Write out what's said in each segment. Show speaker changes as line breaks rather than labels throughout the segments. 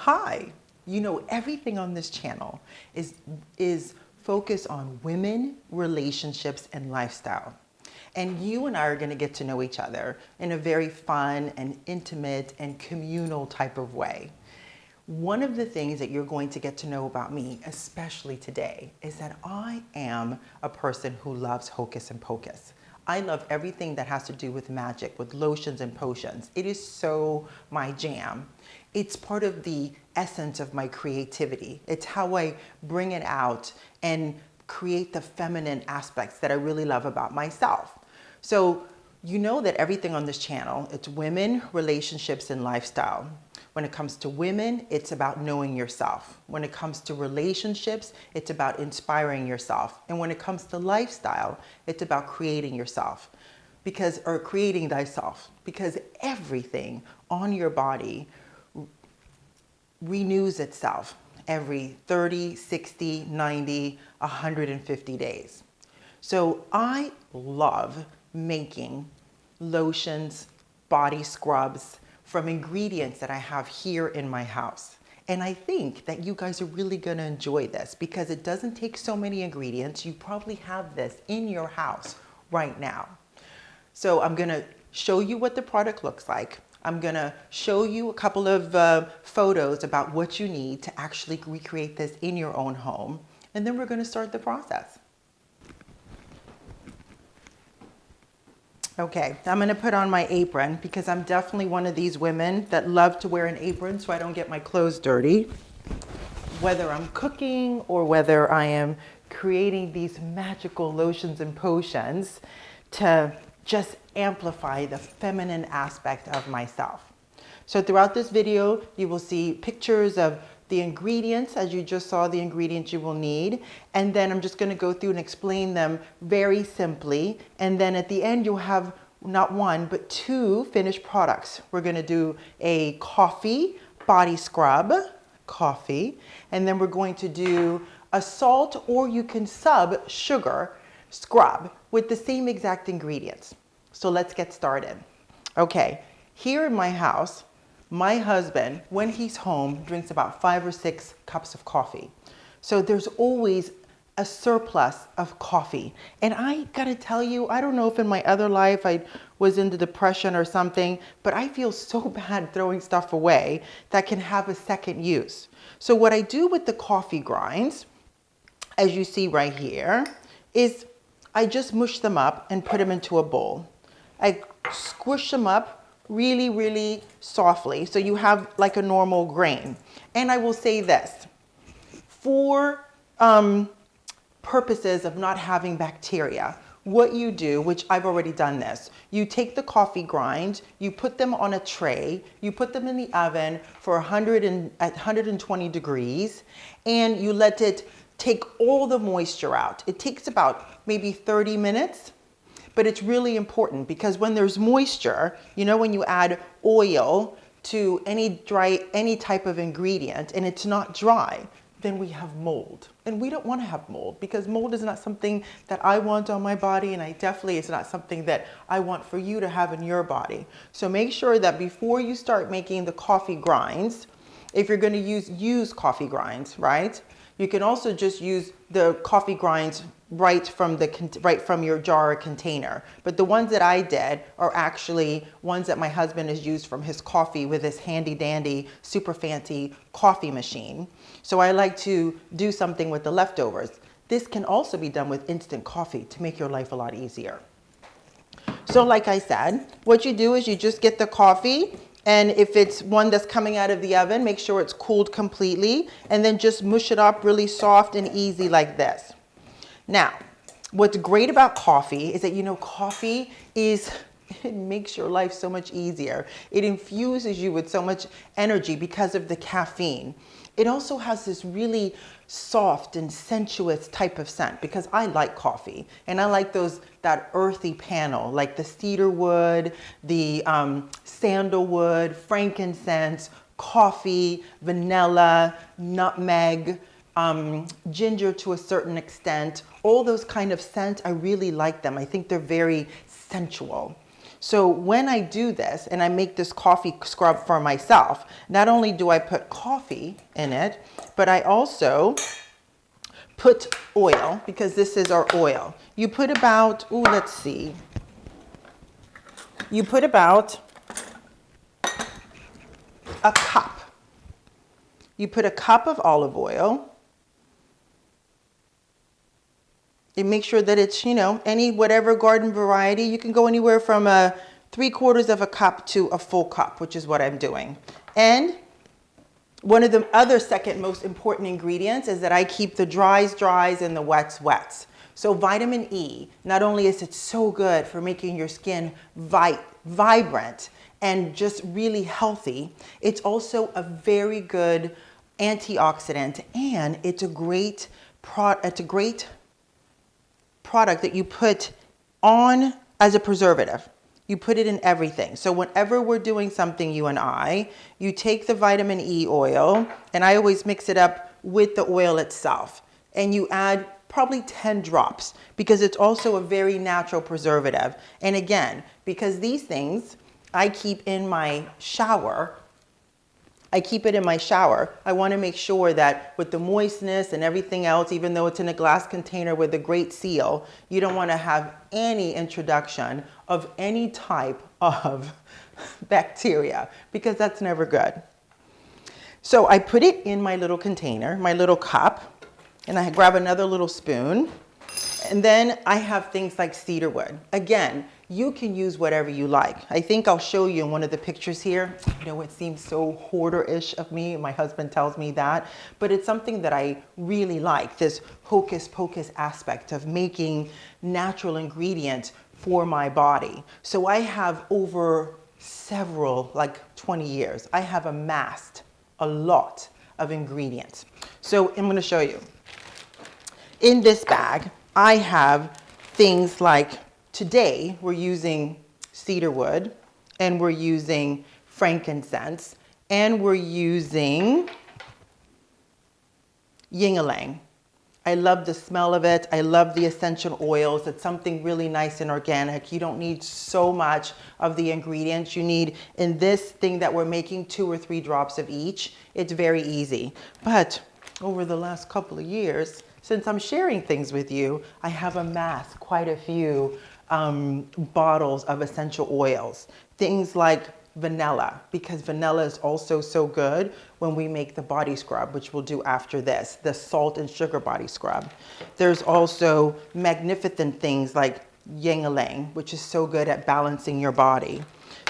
Hi, you know everything on this channel is focused on women, relationships, and lifestyle. And you and I are going to get to know each other in a very fun and intimate and communal type of way. One of the things that you're going to get to know about me, especially today, is that I am a person who loves hocus and pocus. I love everything that has to do with magic, with lotions and potions. It is so my jam. It's part of the essence of my creativity. It's how I bring it out and create the feminine aspects that I really love about myself. So you know that everything on this channel, it's women, relationships, and lifestyle. When it comes to women, it's about knowing yourself. When it comes to relationships, it's about inspiring yourself. And when it comes to lifestyle, it's about creating yourself or creating thyself, because everything on your body renews itself every 30, 60, 90, 150 days. So I love making lotions, body scrubs from ingredients that I have here in my house. And I think that you guys are really gonna enjoy this because it doesn't take so many ingredients. You probably have this in your house right now. So I'm gonna show you what the product looks like. I'm gonna show you a couple of photos about what you need to actually recreate this in your own home. And then we're gonna start the process. Okay, I'm gonna put on my apron because I'm definitely one of these women that love to wear an apron so I don't get my clothes dirty. Whether I'm cooking or whether I am creating these magical lotions and potions to just amplify the feminine aspect of myself. So throughout this video, you will see pictures of the ingredients, as you just saw the ingredients you will need. And then I'm just gonna go through and explain them very simply. And then at the end, you'll have not one, but two finished products. We're gonna do a coffee body scrub, and then we're going to do a salt, or you can sub sugar scrub with the same exact ingredients. So let's get started. Okay, here in my house, my husband, when he's home, drinks about 5 or 6 cups of coffee. So there's always a surplus of coffee. And I gotta tell you, I don't know if in my other life I was into depression or something, but I feel so bad throwing stuff away that can have a second use. So what I do with the coffee grinds, as you see right here, is I just mush them up and put them into a bowl. I squish them up really, really softly so you have like a normal grain. And I will say this, for purposes of not having bacteria, what you do, which I've already done this, you take the coffee grind, you put them on a tray, you put them in the oven for 120 degrees, and you let it take all the moisture out. It takes about maybe 30 minutes. But it's really important because when there's moisture, you know, when you add oil to any type of ingredient and it's not dry, then we have mold. And we don't want to have mold because mold is not something that I want on my body, and it's not something that I want for you to have in your body. So make sure that before you start making the coffee grinds, if you're going to use coffee grinds, right? You can also just use the coffee grinds right from your jar or container. But the ones that I did are actually ones that my husband has used from his coffee with his handy dandy, super fancy coffee machine. So I like to do something with the leftovers. This can also be done with instant coffee to make your life a lot easier. So like I said, what you do is you just get the coffee, and if it's one that's coming out of the oven, make sure it's cooled completely, and then just mush it up really soft and easy like this. Now, what's great about coffee is that, you know, it makes your life so much easier. It infuses you with so much energy because of the caffeine. It also has this really soft and sensuous type of scent because I like coffee and I like that earthy panel, like the cedar wood, the sandalwood, frankincense, coffee, vanilla, nutmeg, ginger to a certain extent. All those kind of scents, I really like them. I think they're very sensual. So when I do this and I make this coffee scrub for myself, not only do I put coffee in it, but I also put oil, because this is our oil. You put about, ooh, let's see. You put about a cup. You put a cup of olive oil. And make sure that it's, any whatever garden variety. You can go anywhere from a 3/4 of a cup to a full cup, which is what I'm doing. And one of the other second most important ingredients is that I keep the dries and the wets. So vitamin E, not only is it so good for making your skin vibrant and just really healthy, it's also a very good antioxidant, and it's a great product that you put on as a preservative. You put it in everything. So whenever we're doing something, you and I, you take the vitamin E oil, and I always mix it up with the oil itself. And you add probably 10 drops, because it's also a very natural preservative. And again, because these things I keep in my shower, I want to make sure that with the moistness and everything else, even though it's in a glass container with a great seal, you don't want to have any introduction of any type of bacteria, because that's never good. So I put it in my little container, my little cup, and I grab another little spoon. And then I have things like cedarwood. Again, you can use whatever you like. I think I'll show you in one of the pictures here. It seems so hoarder-ish of me. My husband tells me that. But it's something that I really like, this hocus-pocus aspect of making natural ingredients for my body. So I have over several, like 20 years, I have amassed a lot of ingredients. So I'm going to show you. In this bag, I have things like, today we're using cedarwood, and we're using frankincense, and we're using yin-ylang. I love the smell of it. I love the essential oils. It's something really nice and organic. You don't need so much of the ingredients. You need, in this thing that we're making, 2 or 3 drops of each. It's very easy. But over the last couple of years, since I'm sharing things with you, I have amassed quite a few bottles of essential oils. Things like vanilla, because vanilla is also so good when we make the body scrub, which we'll do after this, the salt and sugar body scrub. There's also magnificent things like yin-ylang, which is so good at balancing your body.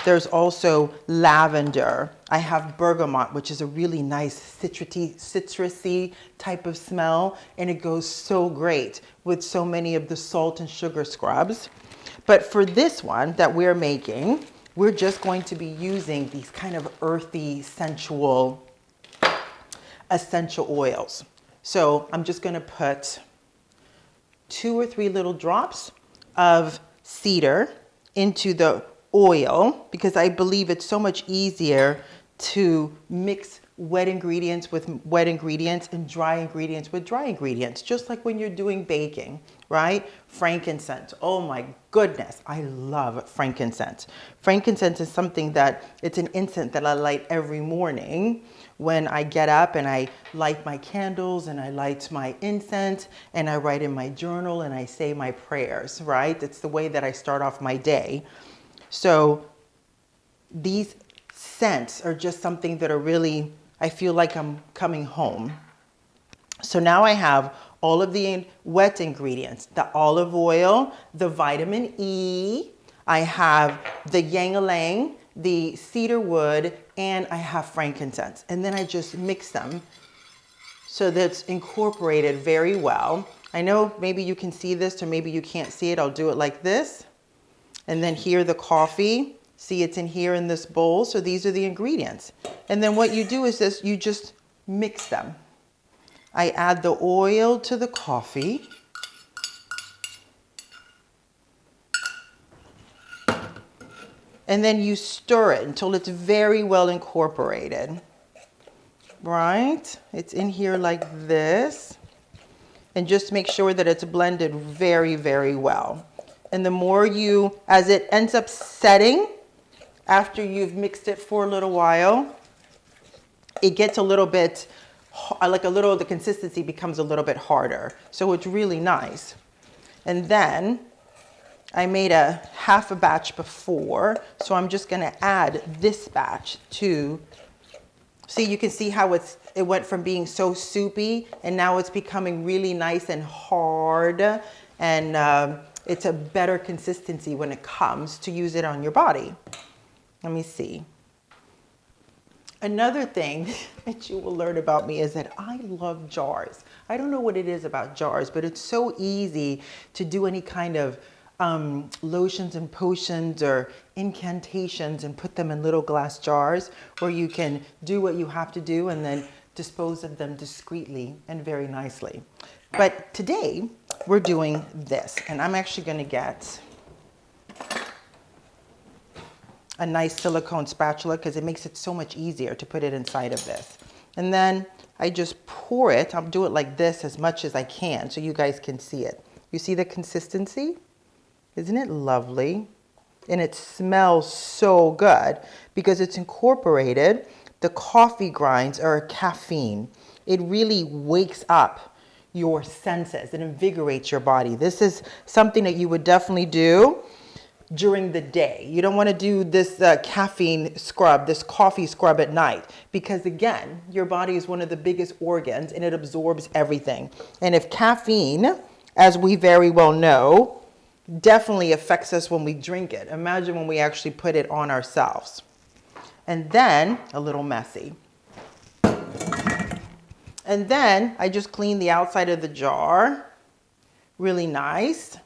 There's also lavender. I have bergamot, which is a really nice citrusy type of smell, and it goes so great with so many of the salt and sugar scrubs. But for this one that we're making, we're just going to be using these kind of earthy, sensual, essential oils. So I'm just going to put 2 or 3 little drops of cedar into the oil, because I believe it's so much easier to mix wet ingredients with wet ingredients and dry ingredients with dry ingredients, just like when you're doing baking, right? Frankincense. Oh my goodness, I love frankincense. Frankincense is something that, it's an incense that I light every morning when I get up, and I light my candles and I light my incense and I write in my journal and I say my prayers, right? It's the way that I start off my day. So these scents are just something that are really, I feel like I'm coming home. So now I have all of the wet ingredients, the olive oil, the vitamin E, I have the yin-ylang, the cedarwood, and I have frankincense. And then I just mix them so that's incorporated very well. I know maybe you can see this or maybe you can't see it. I'll do it like this. And then here the coffee, see it's in here in this bowl. So these are the ingredients. And then what you do is this, you just mix them. I add the oil to the coffee. And then you stir it until it's very well incorporated. Right? It's in here like this. And just make sure that it's blended very, very well. And the more you, as it ends up setting, after you've mixed it for a little while, it gets a little bit, the consistency becomes a little bit harder. So it's really nice. And then I made a half a batch before, so I'm just gonna add this batch to, see, you can see how it went from being so soupy and now it's becoming really nice and hard, and it's a better consistency when it comes to use it on your body. Let me see. Another thing that you will learn about me is that I love jars. I don't know what it is about jars, but it's so easy to do any kind of lotions and potions or incantations and put them in little glass jars where you can do what you have to do and then dispose of them discreetly and very nicely. But today we're doing this, and I'm actually going to get a nice silicone spatula because it makes it so much easier to put it inside of this. And then I just pour it. I'll do it like this as much as I can so you guys can see it. You see the consistency? Isn't it lovely? And it smells so good because it's incorporated the coffee grinds or caffeine. It really wakes up your senses. It invigorates your body. This is something that you would definitely do during the day. You don't want to do this caffeine scrub, this coffee scrub at night, because again, your body is one of the biggest organs and it absorbs everything. And if caffeine, as we very well know, definitely affects us when we drink it, imagine when we actually put it on ourselves. And then, a little messy. And then I just clean the outside of the jar, really nice.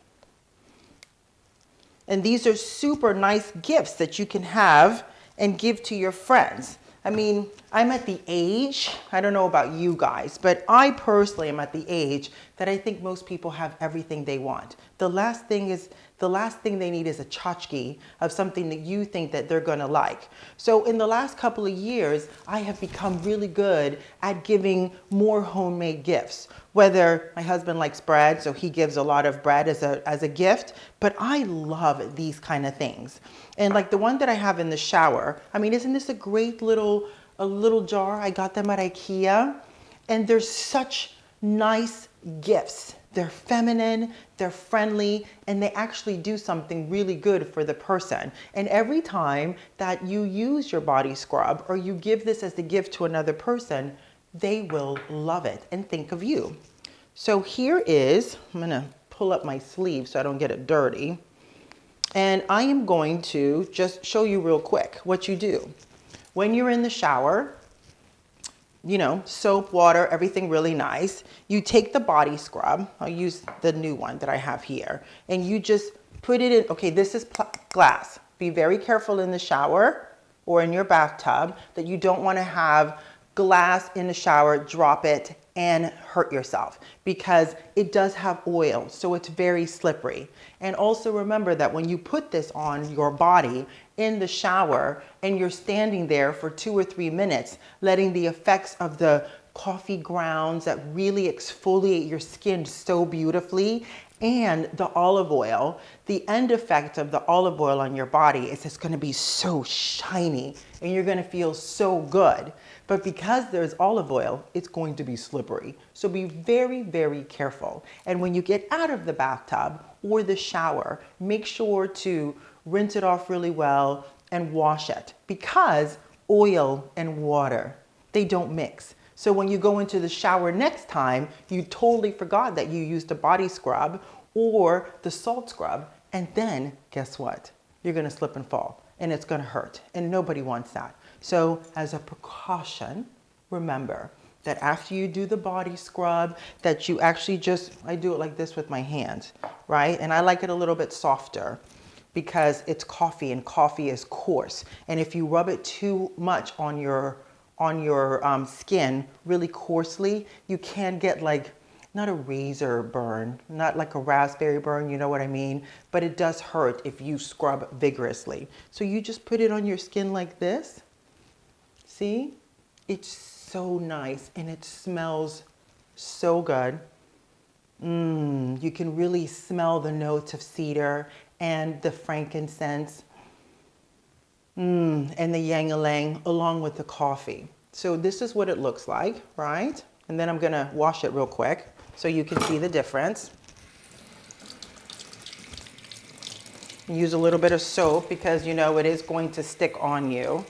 And these are super nice gifts that you can have and give to your friends. I mean, I'm at the age, I don't know about you guys, but I personally am at the age that I think most people have everything they want. The last thing they need is a tchotchke of something that you think that they're gonna like. So in the last couple of years, I have become really good at giving more homemade gifts. Whether my husband likes bread, so he gives a lot of bread as a gift, but I love these kind of things. And like the one that I have in the shower, I mean, isn't this a great little jar? I got them at IKEA, and they're such nice gifts. They're feminine, they're friendly, and they actually do something really good for the person. And every time that you use your body scrub or you give this as a gift to another person, they will love it and think of you. So here is, I'm gonna pull up my sleeve so I don't get it dirty. And I am going to just show you real quick what you do. When you're in the shower, you know, soap, water, everything really nice. You take the body scrub. I'll use the new one that I have here. And you just put it in, okay, this is glass. Be very careful in the shower or in your bathtub that you don't want to have glass in the shower, drop it, and hurt yourself because it does have oil, so it's very slippery. And also remember that when you put this on your body in the shower and you're standing there for 2 or 3 minutes, letting the effects of the coffee grounds that really exfoliate your skin so beautifully, and the olive oil, the end effect of the olive oil on your body is it's going to be so shiny and you're going to feel so good. But because there's olive oil, it's going to be slippery. So be very, very careful. And when you get out of the bathtub or the shower, make sure to rinse it off really well and wash it, because oil and water, they don't mix. So when you go into the shower next time, you totally forgot that you used a body scrub or the salt scrub, and then guess what? You're gonna slip and fall, and it's gonna hurt, and nobody wants that. So as a precaution, remember that after you do the body scrub, that you actually just, I do it like this with my hands, right? And I like it a little bit softer because it's coffee, and coffee is coarse. And if you rub it too much on your skin really coarsely, you can get like, not a razor burn, not like a raspberry burn, you know what I mean? But it does hurt if you scrub vigorously. So you just put it on your skin like this. See? It's so nice and it smells so good. You can really smell the notes of cedar and the frankincense and the ylang-ylang along with the coffee. So this is what it looks like, right? And then I'm gonna wash it real quick so you can see the difference. Use a little bit of soap because you know it is going to stick on you.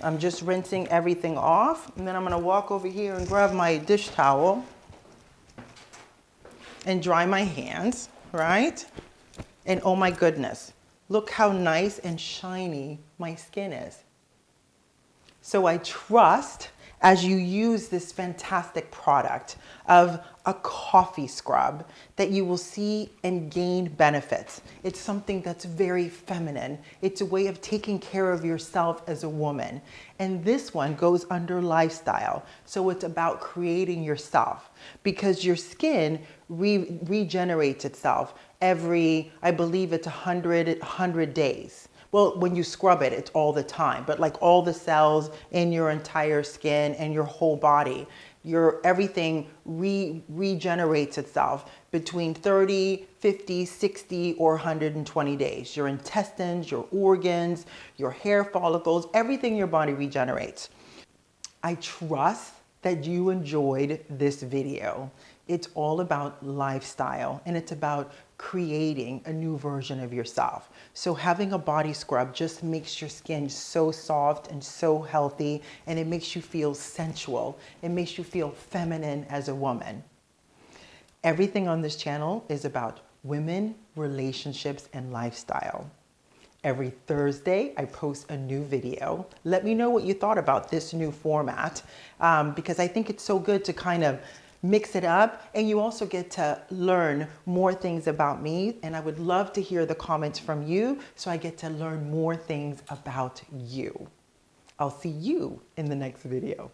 I'm just rinsing everything off, and then I'm gonna walk over here and grab my dish towel and dry my hands, right? And oh my goodness, look how nice and shiny my skin is. So I trust as you use this fantastic product of a coffee scrub that you will see and gain benefits. It's something that's very feminine. It's a way of taking care of yourself as a woman. And this one goes under lifestyle. So it's about creating yourself because your skin regenerates itself every, I believe it's 100 days. Well, when you scrub it, it's all the time, but like all the cells in your entire skin and your whole body, everything regenerates itself between 30, 50, 60, or 120 days. Your intestines, your organs, your hair follicles, everything in your body regenerates. I trust that you enjoyed this video. It's all about lifestyle and it's about creating a new version of yourself. So having a body scrub just makes your skin so soft and so healthy, and it makes you feel sensual. It makes you feel feminine as a woman. Everything on this channel is about women, relationships, and lifestyle. Every Thursday, I post a new video. Let me know what you thought about this new format because I think it's so good to kind of mix it up, and you also get to learn more things about me, and I would love to hear the comments from you so I get to learn more things about you. I'll see you in the next video.